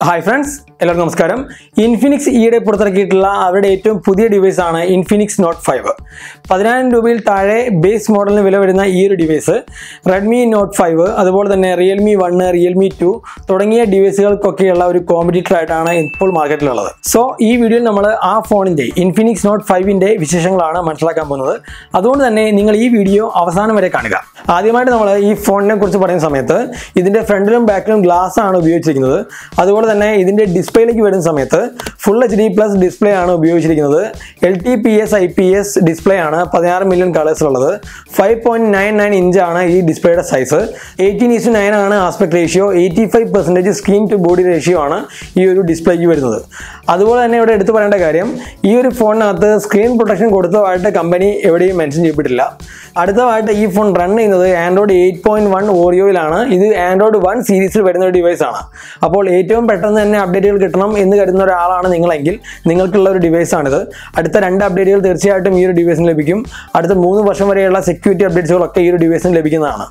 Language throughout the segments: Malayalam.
Hi friends, എല്ലാവർക്കും നമസ്കാരം. ഇൻഫിനിക്സ് ഈയിടെ പുറത്തിറക്കിയിട്ടുള്ള അവരുടെ ഏറ്റവും പുതിയ ഡിവൈസ് ആണ് ഇൻഫിനിക്സ് നോട്ട് 5. 10,000 രൂപയിൽ താഴെ ബേസ് മോഡലിന് വില വരുന്ന ഈ ഒരു ഡിവൈസ് റെഡ്മി നോട്ട് 5 അതുപോലെ തന്നെ റിയൽമി 1, റിയൽമി 2 തുടങ്ങിയ ഡിവൈസുകൾക്കൊക്കെയുള്ള ഒരു കോമ്പറ്റീറ്റർ ആയിട്ടാണ് ഇപ്പോൾ മാർക്കറ്റിലുള്ളത്. സോ ഈ വീഡിയോയിൽ നമ്മൾ ആ ഫോണിന്റെ ഇൻഫിനിക്സ് നോട്ട് 5ന്റെ വിശേഷങ്ങളാണ് മനസ്സിലാക്കാൻ പോകുന്നത്. അതുകൊണ്ട് തന്നെ നിങ്ങൾ ഈ വീഡിയോ അവസാനം വരെ കാണുക. ആദ്യമായിട്ട് നമ്മൾ ഈ ഫോണിനെ കുറിച്ച് പറയുന്ന സമയത്ത് ഇതിന്റെ ഫ്രണ്ടിലും ബാക്കിലും ഗ്ലാസ് ആണ് ഉപയോഗിച്ചിരിക്കുന്നത്. അതുപോലെ തന്നെ ഇതിന്റെ ഡിസ്പ്ലേയിലേക്ക് വരുന്ന സമയത്ത് ഫുൾ HD+ ഡിസ്പ്ലേ ആണ് ഉപയോഗിച്ചിരിക്കുന്നത്. LTPS IPS ഡിസ്പ്ലേ ആണ് 16 മില്യൺ കളേഴ്സിലുള്ളത്. 5.99 ഇഞ്ച് ആണ് ഈ ഡിസ്പ്ലേയുടെ സൈസ്. 18:9 ആണ് aspect ratio. 85% screen to body ratio ആണ് ഈ ഒരു ഡിസ്പ്ലേക്ക് വരുന്നത്. അതുപോലെ തന്നെ ഇവിടെ എടുത്തു പറയേണ്ട കാര്യം, ഈ ഒരു ഫോണിനകത്ത് സ്ക്രീൻ പ്രൊട്ടക്ഷൻ കൊടുത്തതായിട്ട് കമ്പനി എവിടെയും മെൻഷൻ ചെയ്യപ്പെട്ടില്ല. അടുത്തതായിട്ട് ഈ ഫോൺ റൺ ചെയ്യുന്നത് ആൻഡ്രോയിഡ് 8.1 ഓറിയോയിലാണ്. ഇത് ആൻഡ്രോയിഡ് 1 സീരീസിൽ വരുന്ന ഒരു ഡിവൈസ് ആണ്. അപ്പോൾ ഏറ്റവും പെട്ടെന്ന് തന്നെ അപ്ഡേറ്റുകൾ കിട്ടണം എന്ന് കരുതുന്ന ഒരാളാണ് നിങ്ങളെങ്കിൽ നിങ്ങൾക്കുള്ള ഒരു ഡിവൈസ് ആണിത്. അടുത്ത 2 അപ്ഡേറ്റുകൾ തീർച്ചയായിട്ടും ഈ ഒരു ഡിവൈസിന് ലഭിക്കും. അടുത്ത 3 വർഷം വരെയുള്ള സെക്യൂരിറ്റി അപ്ഡേറ്റ്സുകളൊക്കെ ഈ ഒരു ഡിവൈസിന് ലഭിക്കുന്നതാണ്.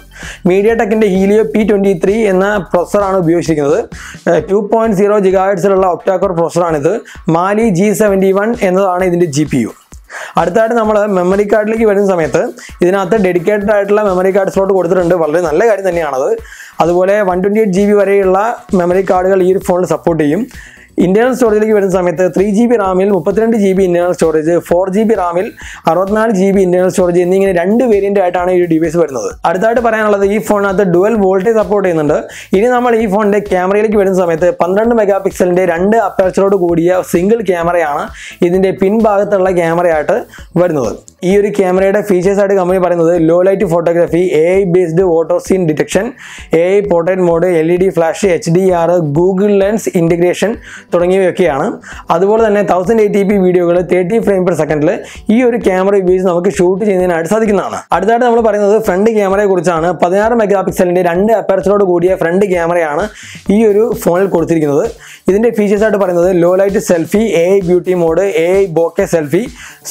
മീഡിയടെക്കിന്റെ ഹീലിയോ P23 എന്ന പ്രൊസസ്സറാണ് ഉപയോഗിച്ചിരിക്കുന്നത്. 2.0 GHz ഒക്ടാകോർ പ്രൊസസ്സറാണിത്. മാലി G71 എന്നതാണ് ഇതിന്റെ GPU. അടുത്തായിട്ട് നമ്മൾ മെമ്മറി കാർഡിലേക്ക് വരുന്ന സമയത്ത് ഇതിനകത്ത് ഡെഡിക്കേറ്റഡ് ആയിട്ടുള്ള മെമ്മറി കാർഡ് സ്ലോട്ട് കൊടുത്തിട്ടുണ്ട്. വളരെ നല്ല കാര്യം തന്നെയാണത്. അതുപോലെ 128 GB വരെയുള്ള മെമ്മറി കാർഡുകൾ ഈ ഒരു ഫോണിൽ സപ്പോർട്ട് ചെയ്യും. ഇന്റേണൽ സ്റ്റോറേജിലേക്ക് വരുന്ന സമയത്ത് 3 GB റാമിൽ 32 GB internal storage, 4 GB റാമിൽ 64 GB internal storage എന്നിങ്ങനെ 2 വേരിയന്റ് ആയിട്ടാണ് ഈ ഡിവൈസ് വരുന്നത്. അടുത്തായിട്ട് പറയാനുള്ളത്, ഈ ഫോണിനകത്ത് ഡുവൽ വോൾട്ടേജ് സപ്പോർട്ട് ചെയ്യുന്നുണ്ട്. ഇനി നമ്മൾ ഈ ഫോണിന്റെ ക്യാമറയിലേക്ക് വരുന്ന സമയത്ത് 12 മെഗാ പിക്സലിന്റെ 2 അപ്പേർച്ചറോട് കൂടിയ സിംഗിൾ ക്യാമറയാണ് ഇതിന്റെ പിൻഭാഗത്തുള്ള ക്യാമറയായിട്ട് വരുന്നത്. ഈ ഒരു ക്യാമറയുടെ ഫീച്ചേഴ്സ് ആയിട്ട് കമ്പനി പറയുന്നത് low light photography, AI based auto scene detection, AI portrait mode, LED flash, HDR, Google lens integration തുടങ്ങിയവയൊക്കെയാണ്. അതുപോലെ തന്നെ 1080p വീഡിയോകൾ 30 ഫ്രെയിം പെർ സെക്കൻഡിൽ ഈ ഒരു ക്യാമറ ഉപയോഗിച്ച് നമുക്ക് ഷൂട്ട് ചെയ്യുന്നതിനായിട്ട് സാധിക്കുന്നതാണ്. അടുത്തായിട്ട് നമ്മൾ പറയുന്നത് ഫ്രണ്ട് ക്യാമറയെ കുറിച്ചാണ്. 16 മെഗാ പിക്സലിന്റെ 2 അപ്പേർച്ചറോട് കൂടിയ ഫ്രണ്ട് ക്യാമറയാണ് ഈ ഒരു ഫോണിൽ കൊടുത്തിരിക്കുന്നത്. ഇതിന്റെ ഫീച്ചേഴ്സ് ആയിട്ട് പറയുന്നത് low light selfie, AI beauty mode, AI bokeh selfie,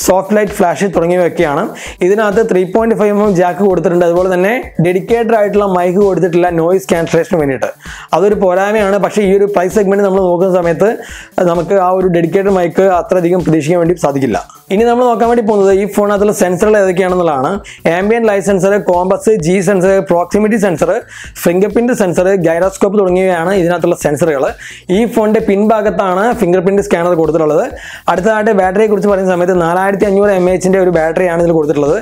soft light flash തുടങ്ങിയവയൊക്കെയാണ്. ഇതിനകത്ത് 3.5mm ജാക്ക് കൊടുത്തിട്ടുണ്ട്. അതുപോലെ തന്നെ ഡെഡിക്കേറ്റഡ് ആയിട്ടുള്ള മൈക്ക് കൊടുത്തിട്ടില്ല നോയിസ് ക്യാൻസലേഷന് വേണ്ടിയിട്ട്. അതൊരു പോരായ്മയാണ്. പക്ഷേ ഈ ഒരു പ്രൈസ് സെഗ്മെന്റ് നമ്മൾ നോക്കുന്ന സമയത്ത് നമുക്ക് ആ ഒരു ഡെഡിക്കേറ്റഡ് മൈക്ക് അത്രയധികം പ്രതീക്ഷിക്കാൻ വേണ്ടി സാധിക്കില്ല. ഇനി നമ്മൾ നോക്കാൻ വേണ്ടി പോകുന്നത് ഈ ഫോണിനകത്തുള്ള സെൻസറുകൾ ഏതൊക്കെയാണെന്നുള്ളതാണ്. Ambient light sensor, compass, G sensor, proximity sensor, fingerprint sensor, gyroscope തുടങ്ങിയവയാണ് ഇതിനകത്തുള്ള സെൻസറുകൾ. ഈ ഫോണിന്റെ പിൻഭാഗത്താണ് ഫിംഗർ പ്രിന്റ് സ്കാനർ കൊടുത്തിട്ടുള്ളത്. അടുത്തതായിട്ട് ബാറ്ററിയെ കുറിച്ച് പറയുന്ന സമയത്ത് 4500 mAh ഒരു ബാറ്ററിയാണ് ഇതിൽ കൊടുത്തിട്ടുള്ളത്.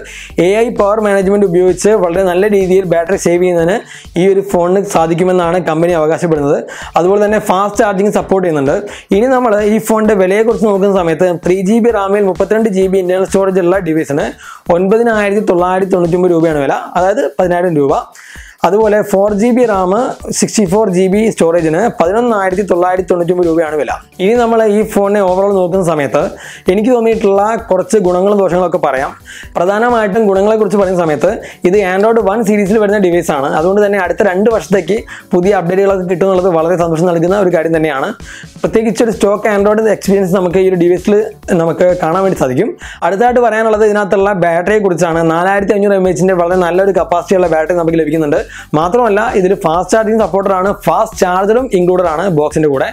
AI പവർ മാനേജ്മെന്റ് ഉപയോഗിച്ച് വളരെ നല്ല രീതിയിൽ ബാറ്ററി സേവ് ചെയ്യുന്നതിന് ഈ ഒരു ഫോണിന് സാധിക്കുമെന്നാണ് കമ്പനി അവകാശപ്പെടുന്നത്. അതുപോലെ തന്നെ ഫാസ്റ്റ് ചാർജിങ് സപ്പോർട്ട് ചെയ്യുന്നുണ്ട്. ഇനി നമ്മൾ ഈ ഫോണിന്റെ വിലയെ കുറിച്ച് നോക്കുന്ന സമയത്ത് 3 GB റാമിൽ 32 GB ഇന്റർണൽ സ്റ്റോറേജ് ഉള്ള ഡിവൈസിന് 9,999 രൂപയാണ് വില, അതായത് 10,000 രൂപ. അതുപോലെ 4 GB റാം 64 GB സ്റ്റോറേജിന് 11,999 രൂപയാണ് വില. ഇനി നമ്മൾ ഈ ഫോണിനെ ഓവറോൾ നോക്കുന്ന സമയത്ത് എനിക്ക് തോന്നിയിട്ടുള്ള കുറച്ച് ഗുണങ്ങളും ദോഷങ്ങളൊക്കെ പറയാം. പ്രധാനമായിട്ടും ഗുണങ്ങളെ കുറിച്ച് പറയുന്ന സമയത്ത് ഇത് ആൻഡ്രോയിഡ് 1 സീരീസിൽ വരുന്ന ഡിവൈസ് ആണ്. അതുകൊണ്ട് തന്നെ അടുത്ത 2 വർഷത്തേക്ക് പുതിയ അപ്ഡേറ്റുകളൊക്കെ കിട്ടുമെന്നുള്ളത് വളരെ സന്തോഷം നൽകുന്ന ഒരു കാര്യം തന്നെയാണ്. പ്രത്യേകിച്ച് ഒരു സ്റ്റോക്ക് ആൻഡ്രോയിഡ് എക്സ്പീരിയൻസ് നമുക്ക് ഈ ഒരു ഡിവൈസിൽ നമുക്ക് കാണാൻ വേണ്ടി സാധിക്കും. അടുത്തായിട്ട് പറയാനുള്ളത് ഇതിനകത്തുള്ള ബാറ്ററിയെ കുറിച്ചാണ്. 4500 mAh വളരെ നല്ലൊരു കപ്പാസിറ്റിയുള്ള ബാറ്ററി നമുക്ക് ലഭിക്കുന്നുണ്ട്. മാത്രമല്ല ഇതിൽ ഫാസ്റ്റ് ചാർജിങ് സപ്പോർട്ടറാണ്. ഫാസ്റ്റ് ചാർജറും ഇൻക്ലൂഡഡ് ആണ് ബോക്സിന്റെ കൂടെ.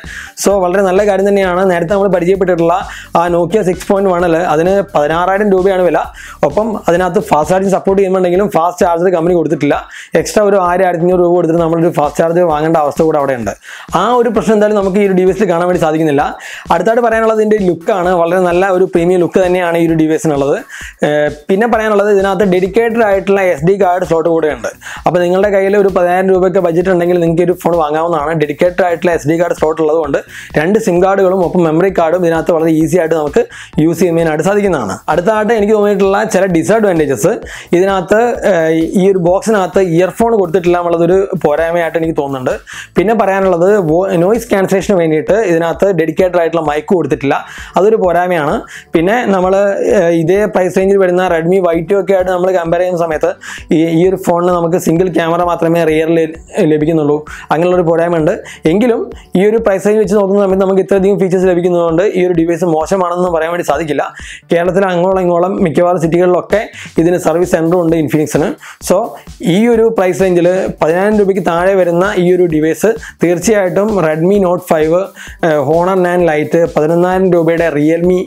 സോ വളരെ നല്ല കാര്യം തന്നെയാണ്. നേരത്തെ നമ്മൾ പരിചയപ്പെട്ടിട്ടുള്ള ആ നോക്കിയ 6.1 അതിന് 16,000 രൂപയാണ് വില. ഒപ്പം അതിനകത്ത് ഫാസ്റ്റ് ചാർജിങ് സപ്പോർട്ട് ചെയ്യുന്നുണ്ടെങ്കിലും ഫാസ്റ്റ് ചാർജർ കമ്പനി കൊടുത്തിട്ടില്ല. എക്സ്ട്രാ ഒരു 1,500 രൂപ കൊടുത്തിട്ട് നമ്മളൊരു ഫാസ്റ്റ് ചാർജർ വാങ്ങേണ്ട അവസ്ഥ കൂടെ അവിടെ ഉണ്ട്. ആ ഒരു പ്രശ്നം എന്തായാലും നമുക്ക് ഈ ഒരു ഡിവൈസിൽ കാണാൻ വേണ്ടി സാധിക്കുന്നില്ല. അടുത്തായിട്ട് പറയാനുള്ളത് ഇതിന്റെ ലുക്കാണ്. വളരെ നല്ല ഒരു പ്രീമിയം ലുക്ക് തന്നെയാണ് ഈ ഒരു ഡിവൈസിനുള്ളത്. പിന്നെ പറയാനുള്ളത് ഇതിനകത്ത് ഡെഡിക്കേറ്റഡ് ആയിട്ടുള്ള SD കാർഡ് സ്ലോട്ട് കൂടെ ഉണ്ട്. അപ്പോൾ നിങ്ങളുടെ കയ്യിൽ ഒരു 10,000 രൂപയ്ക്ക് ബഡ്ജറ്റ് ഉണ്ടെങ്കിൽ നിങ്ങൾക്ക് ഒരു ഫോൺ വാങ്ങാവുന്നതാണ്. ഡെഡിക്കേറ്റഡ് ആയിട്ടുള്ള SD കാർഡ് സ്ലോട്ട് ഉള്ളതുകൊണ്ട് 2 സിം കാർഡുകളും ഒപ്പം മെമ്മറി കാർഡും ഇതിനകത്ത് വളരെ ഈസി ആയിട്ട് നമുക്ക് യൂസ് ചെയ്യുന്നതിനായിട്ട് സാധിക്കുന്നതാണ്. അടുത്തായിട്ട് എനിക്ക് തോന്നിയിട്ടുള്ള ചില ഡിസഡ്വാൻറ്റേജസ്, ഇതിനകത്ത് ഈ ഒരു ബോക്സിനകത്ത് ഇയർഫോൺ കൊടുത്തിട്ടില്ല എന്നുള്ളതൊരു പോരായ്മയായിട്ട് എനിക്ക് തോന്നുന്നുണ്ട്. പിന്നെ പറയാനുള്ളത് നോയിസ് ക്യാൻസലേഷന് വേണ്ടിയിട്ട് ഇതിനകത്ത് ഡെഡിക്കേറ്റഡ് ആയിട്ടുള്ള മൈക്ക് കൊടുത്തിട്ടില്ല, അതൊരു പോരായ്മയാണ്. പിന്നെ നമ്മൾ ഇതേ പ്രൈസ് റേഞ്ചിൽ വരുന്ന റെഡ്മി Y2 ഒക്കെ ആയിട്ട് നമ്മൾ കമ്പയർ ചെയ്യുന്ന സമയത്ത് ഈ ഒരു ഫോണിന് നമുക്ക് സിംഗിൾ ക്യാമറ ക്യാമറ മാത്രമേ റിയറിൽ ലഭിക്കുന്നുള്ളൂ. അങ്ങനെയുള്ളൊരു പോരായ്മയുണ്ട്. എങ്കിലും ഈ ഒരു പ്രൈസ് റേഞ്ച് വെച്ച് നോക്കുന്ന സമയത്ത് നമുക്ക് ഇത്രയധികം ഫീച്ചേഴ്സ് ലഭിക്കുന്നതുകൊണ്ട് ഈ ഒരു ഡിവൈസ് മോശമാണെന്ന് പറയാൻ വേണ്ടി സാധിക്കില്ല. കേരളത്തിലെ അങ്ങോളം മിക്കവാറും സിറ്റികളിലൊക്കെ ഇതിന് സർവീസ് സെൻ്ററും ഉണ്ട് ഇൻഫിനിക്സിന്. സോ ഈ ഒരു പ്രൈസ് റേഞ്ചിൽ 10,000 രൂപയ്ക്ക് താഴെ വരുന്ന ഈ ഒരു ഡിവൈസ് തീർച്ചയായിട്ടും റെഡ്മി നോട്ട് 5, ഹോണർ 9 ലൈറ്റ്, 11,000 രൂപയുടെ റിയൽമി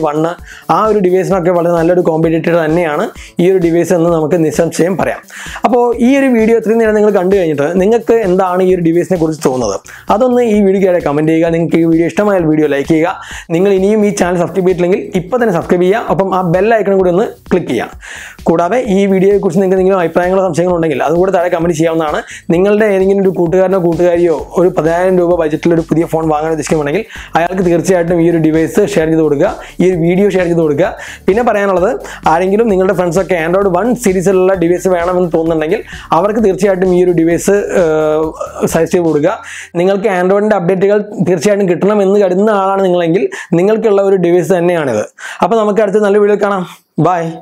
1 ആ ഒരു ഡിവൈസിനൊക്കെ വളരെ നല്ലൊരു കോമ്പറ്റീറ്റർ തന്നെയാണ് ഈ ഒരു ഡിവൈസ് എന്ന് നമുക്ക് നിസ്സംശയം പറയാം. അപ്പോൾ ഈ ഒരു വീഡിയോ ഇത്രയും നേരം നിങ്ങൾ കണ്ടു കഴിഞ്ഞിട്ട് നിങ്ങൾക്ക് എന്താണ് ഈ ഒരു ഡിവൈസിനെ കുറിച്ച് തോന്നുന്നത് അതൊന്ന് ഈ വീഡിയോയ്ക്ക് കമൻറ്റ് ചെയ്യുക. നിങ്ങൾക്ക് ഈ വീഡിയോ ഇഷ്ടമായാൽ വീഡിയോ ലൈക്ക് ചെയ്യുക. നിങ്ങൾ ഇനിയും ഈ ചാനൽ സബ്സ്ക്രൈബ് ചെയ്തിട്ടില്ലെങ്കിൽ ഇപ്പോൾ തന്നെ സബ്സ്ക്രൈബ് ചെയ്യുക. ഒപ്പം ആ ബെൽ ഐക്കൺ കൂടി ഒന്ന് ക്ലിക്ക് ചെയ്യുക. കൂടാതെ ഈ വീഡിയോയെക്കുറിച്ച് നിങ്ങൾക്ക് എന്തെങ്കിലും അഭിപ്രായങ്ങളോ സംശയങ്ങളോ ഉണ്ടെങ്കിൽ അതുകൂടെ താഴെ കമൻറ്റ് ചെയ്യാവുന്നതാണ്. നിങ്ങളുടെ ഏതെങ്കിലും ഒരു കൂട്ടുകാരനോ കൂട്ടുകാരിയോ ഒരു 10,000 രൂപ ബഡ്ജറ്റിലൊരു പുതിയ ഫോൺ വാങ്ങാൻ ഉദ്ദേശിക്കുന്നുണ്ടെങ്കിൽ അയാൾക്ക് തീർച്ചയായിട്ടും ഈ ഒരു ഡിവൈസ് ഷെയർ ചെയ്ത് കൊടുക്കുക, ഈ ഒരു വീഡിയോ ഷെയർ ചെയ്ത് കൊടുക്കുക. പിന്നെ പറയാനുള്ളത്, ആരെങ്കിലും നിങ്ങളുടെ ഫ്രണ്ട്സൊക്കെ ആൻഡ്രോയിഡ് 1 സീരീസിലുള്ള ഡിവൈസ് വേണമെന്ന് തോന്നുന്നുണ്ടെങ്കിൽ അവർക്ക് തീർച്ചയായിട്ടും ഈ ഒരു ഡിവൈസ് സജസ്റ്റ് ചെയ്ത് കൊടുക്കുക. നിങ്ങൾക്ക് ആൻഡ്രോയിഡിൻ്റെ അപ്ഡേറ്റുകൾ തീർച്ചയായിട്ടും കിട്ടണമെന്ന് കരുതുന്ന ആളാണ് നിങ്ങളെങ്കിൽ നിങ്ങൾക്കുള്ള ഒരു ഡിവൈസ് തന്നെയാണിത്. അപ്പോൾ നമുക്ക് അടുത്ത നല്ല വീഡിയോ കാണാം. ബൈ.